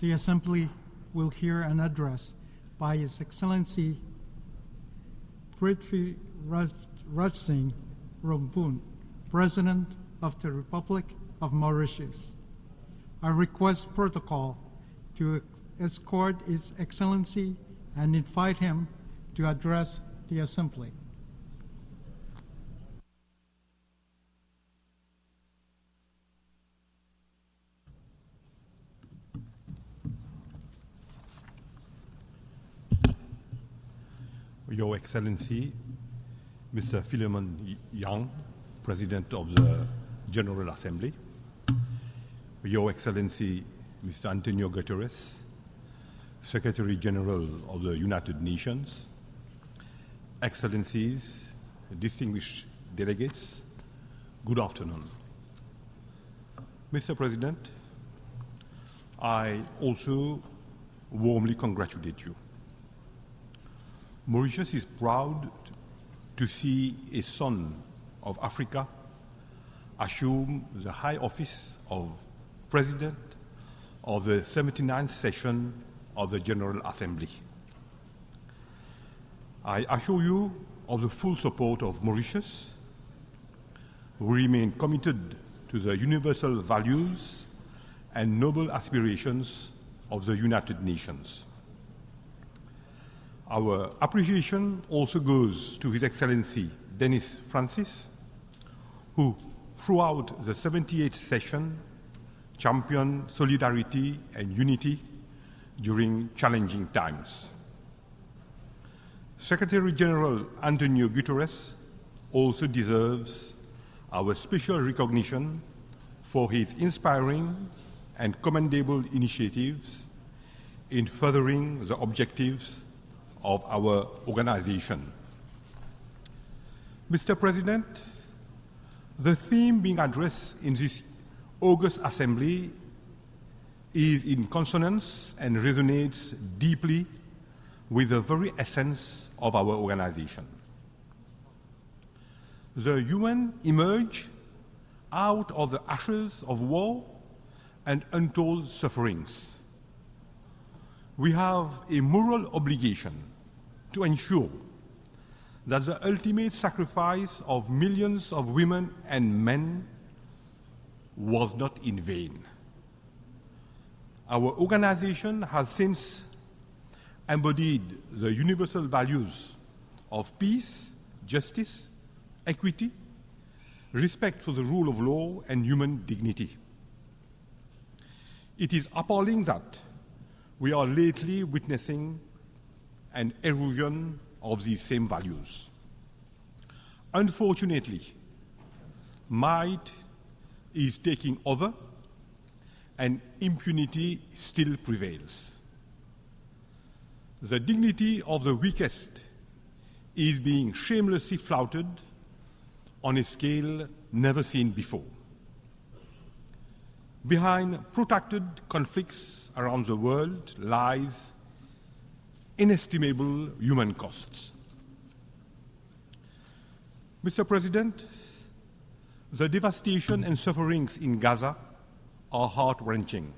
the Assembly will hear an address by His Excellency Prithvi Raj Singh Rompun, President of the Republic of Mauritius. I request protocol to escort His Excellency and invite him to address the Assembly. Your Excellency, Mr. Philemon Yang, President of the General Assembly, Your Excellency, Mr. Antonio Guterres, Secretary General of the United Nations, Excellencies, distinguished delegates, good afternoon. Mr. President, I also warmly congratulate you. Mauritius is proud to see a son of Africa assume the high office of President of the 79th session of the General Assembly. I assure you of the full support of Mauritius. We remain committed to the universal values and noble aspirations of the United Nations. Our appreciation also goes to His Excellency Denis Francis, who throughout the 78th session championed solidarity and unity during challenging times. Secretary General Antonio Guterres also deserves our special recognition for his inspiring and commendable initiatives in furthering the objectives of our organization. Mr. President, the theme being addressed in this August Assembly is in consonance and resonates deeply with the very essence of our organization. The UN emerged out of the ashes of war and untold sufferings. We have a moral obligation to ensure that the ultimate sacrifice of millions of women and men was not in vain. Our organization has since embodied the universal values of peace, justice, equity, respect for the rule of law, and human dignity. It is appalling that we are lately witnessing an erosion of these same values. Unfortunately, might is taking over and impunity still prevails. The dignity of the weakest is being shamelessly flouted on a scale never seen before. Behind protracted conflicts around the world lies inestimable human costs. Mr. President, the devastation and sufferings in Gaza are heart-wrenching.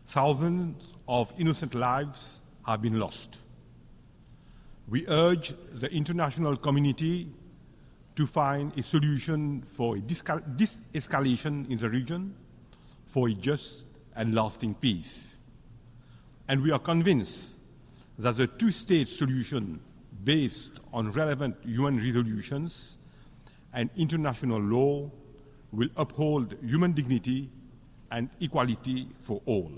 Thousands of innocent lives have been lost. We urge the international community to find a solution for a de-escalation in the region, for a just and lasting peace. And we are convinced that the two-state solution based on relevant UN resolutions and international law will uphold human dignity and equality for all.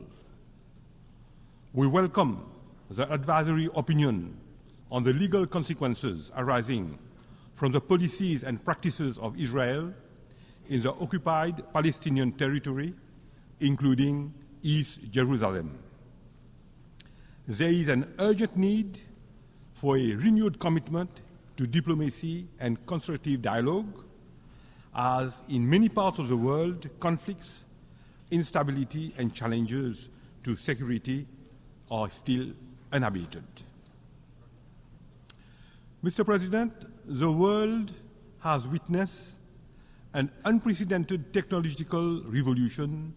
We welcome the advisory opinion on the legal consequences arising from the policies and practices of Israel in the occupied Palestinian territory, including East Jerusalem. There is an urgent need for a renewed commitment to diplomacy and constructive dialogue, as in many parts of the world, conflicts, instability, and challenges to security are still unabated. Mr. President, the world has witnessed an unprecedented technological revolution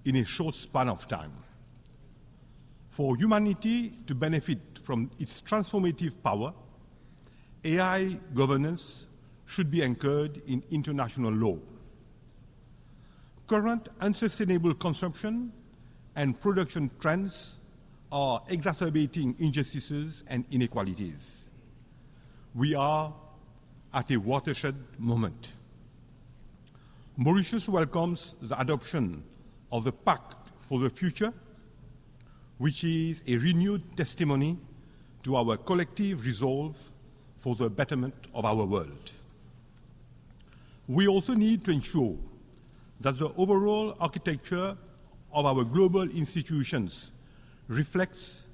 in a short span of time. For humanity to benefit from its transformative power, AI governance should be anchored in international law. Current unsustainable consumption and production trends are exacerbating injustices and inequalities. We are at a watershed moment. Mauritius welcomes the adoption of the Pact for the Future, which is a renewed testimony to our collective resolve for the betterment of our world. We also need to ensure that the overall architecture of our global institutions reflects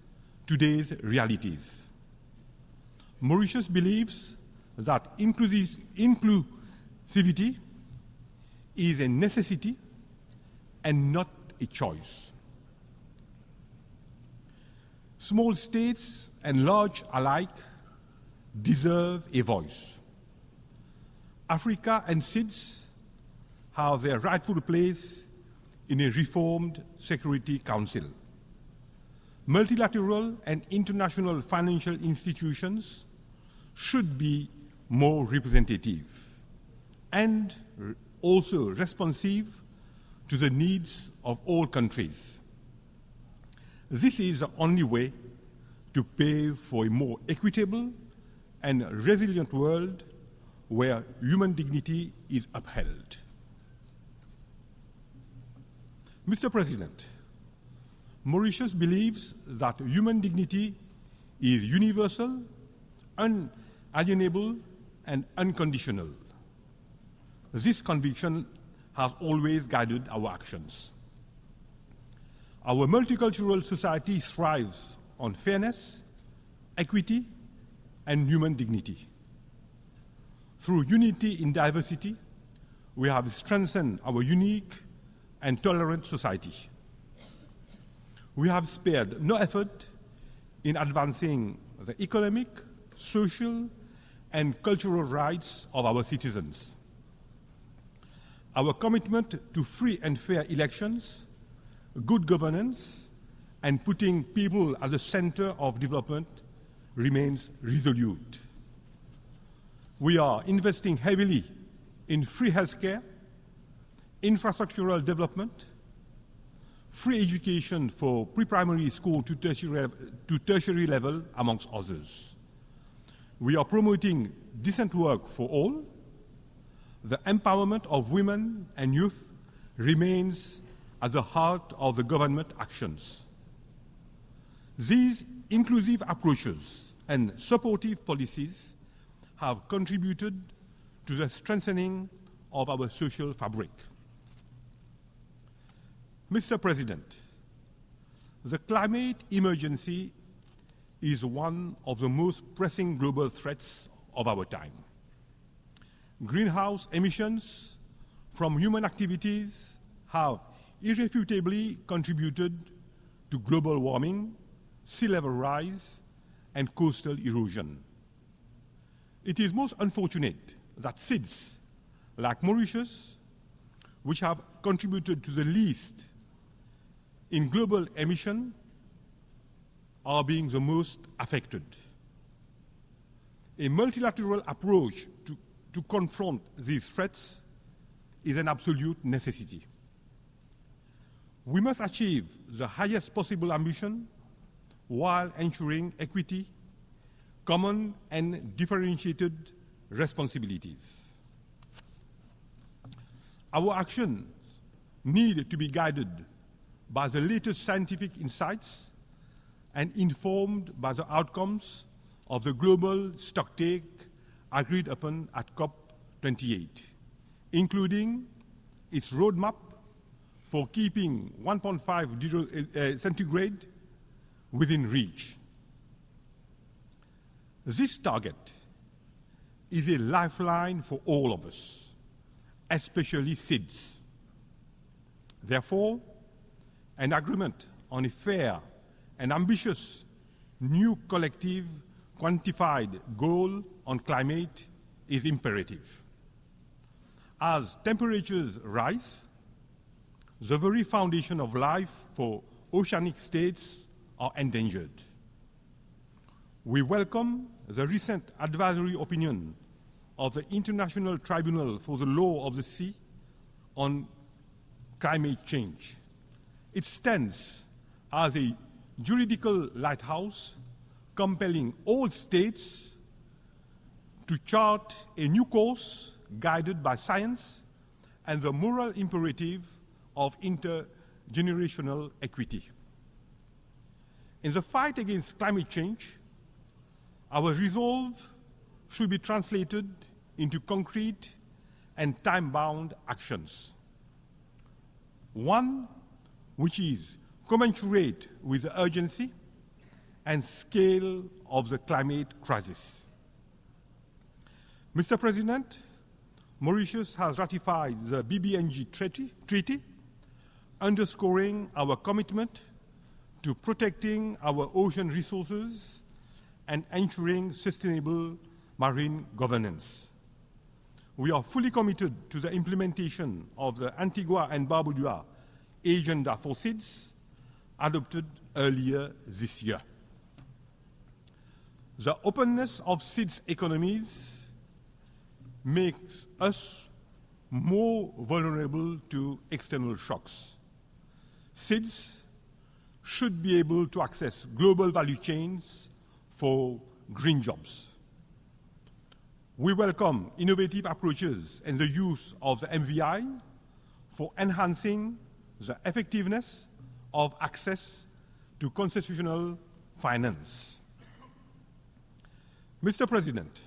today's realities. Mauritius believes that inclusivity is a necessity and not a choice. Small states and large alike deserve a voice. Africa and SIDS have their rightful place in a reformed Security Council. Multilateral and international financial institutions should be more representative and also responsive to the needs of all countries. This is the only way to pave for a more equitable and resilient world where human dignity is upheld. Mr. President, Mauritius believes that human dignity is universal, unalienable, and unconditional. This conviction has always guided our actions. Our multicultural society thrives on fairness, equity, and human dignity. Through unity in diversity, we have strengthened our unique and tolerant society. We have spared no effort in advancing the economic, social, and cultural rights of our citizens. Our commitment to free and fair elections, good governance, and putting people at the center of development remains resolute. We are investing heavily in free healthcare, infrastructural development, free education for pre-primary school to tertiary level, amongst others. We are promoting decent work for all. The empowerment of women and youth remains at the heart of the government actions. These inclusive approaches and supportive policies have contributed to the strengthening of our social fabric. Mr. President, the climate emergency is one of the most pressing global threats of our time. Greenhouse emissions from human activities have irrefutably contributed to global warming, sea level rise, and coastal erosion. It is most unfortunate that SIDS, like Mauritius, which have contributed to the least in global emission, are being the most affected. A multilateral approach to confront these threats is an absolute necessity. We must achieve the highest possible ambition while ensuring equity, common and differentiated responsibilities. Our actions need to be guided by the latest scientific insights and informed by the outcomes of the global stocktake agreed upon at COP28, including its roadmap for keeping 1.5 centigrade within reach. This target is a lifeline for all of us, especially SIDS. Therefore, an agreement on a fair and ambitious new collective quantified goal on climate is imperative. As temperatures rise, the very foundation of life for oceanic states are endangered. We welcome the recent advisory opinion of the International Tribunal for the Law of the Sea on climate change. It stands as a juridical lighthouse compelling all states to chart a new course guided by science and the moral imperative of intergenerational equity. In the fight against climate change, our resolve should be translated into concrete and time-bound actions. One which is commensurate with the urgency and scale of the climate crisis. Mr. President, Mauritius has ratified the BBNG treaty, underscoring our commitment to protecting our ocean resources and ensuring sustainable marine governance. We are fully committed to the implementation of the Antigua and Barbuda Agenda for SIDS, adopted earlier this year. The openness of SIDS economies makes us more vulnerable to external shocks. SIDS should be able to access global value chains for green jobs. We welcome innovative approaches and the use of the MVI for enhancing the effectiveness of access to concessional finance. Mr. President,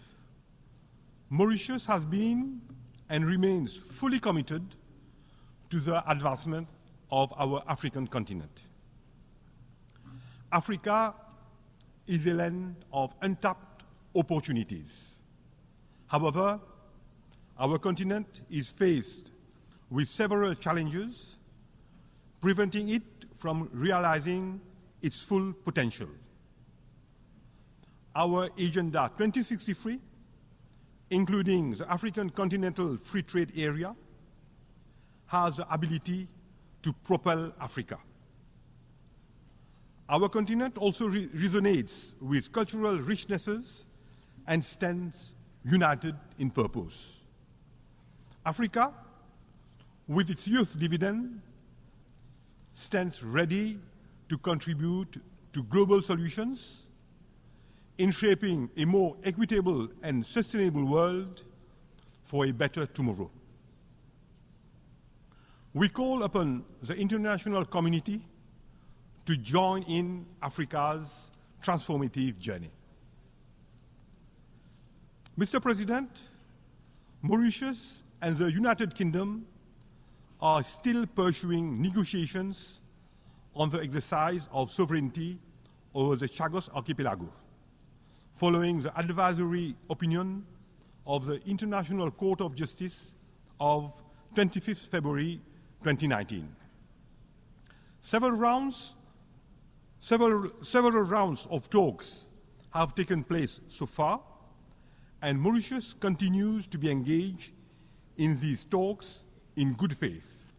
Mauritius has been and remains fully committed to the advancement of our African continent. Africa is a land of untapped opportunities. However, our continent is faced with several challenges, preventing it from realizing its full potential. Our Agenda 2063, including the African Continental Free Trade Area, has the ability to propel Africa. Our continent also resonates with cultural richnesses and stands united in purpose. Africa, with its youth dividend, stands ready to contribute to global solutions in shaping a more equitable and sustainable world for a better tomorrow. We call upon the international community to join in Africa's transformative journey. Mr. President, Mauritius and the United Kingdom are still pursuing negotiations on the exercise of sovereignty over the Chagos Archipelago, following the advisory opinion of the International Court of Justice of 25th February 2019. Several rounds of talks have taken place so far, and Mauritius continues to be engaged in these talks in good faith.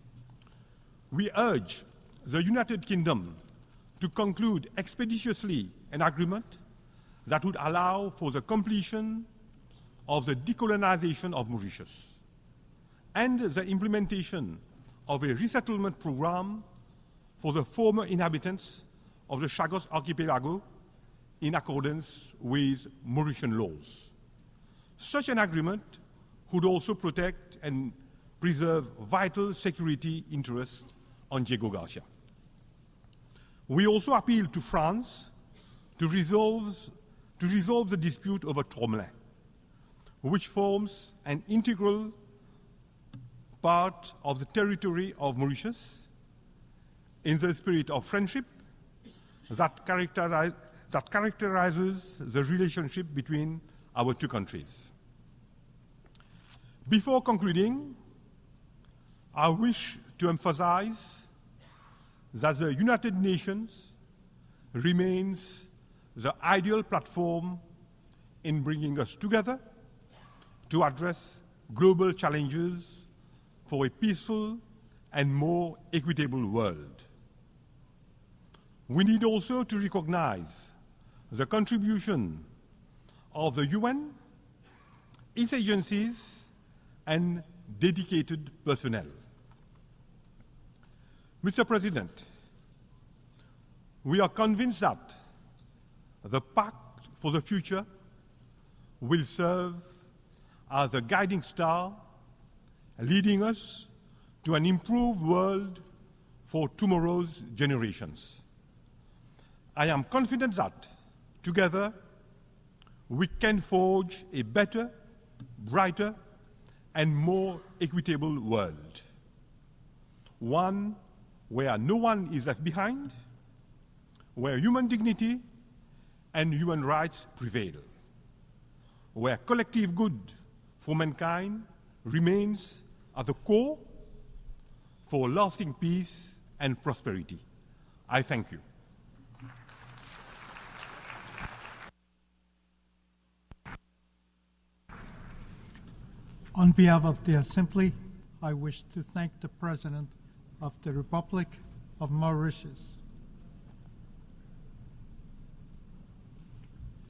We urge the United Kingdom to conclude expeditiously an agreement that would allow for the completion of the decolonization of Mauritius and the implementation of a resettlement program for the former inhabitants of the Chagos Archipelago in accordance with Mauritian laws. Such an agreement would also protect and preserve vital security interests on Diego Garcia. We also appeal to France to resolve the dispute over Tromelin, which forms an integral part of the territory of Mauritius, in the spirit of friendship that characterizes the relationship between our two countries. Before concluding, I wish to emphasize that the United Nations remains the ideal platform in bringing us together to address global challenges for a peaceful and more equitable world. We need also to recognize the contribution of the UN, its agencies, and dedicated personnel. Mr. President, we are convinced that the Pact for the Future will serve as the guiding star, leading us to an improved world for tomorrow's generations. I am confident that, together, we can forge a better, brighter, and more equitable world. One where no one is left behind, where human dignity and human rights prevail, where collective good for mankind remains at the core for lasting peace and prosperity. I thank you. On behalf of the Assembly, I wish to thank the President of the Republic of Mauritius,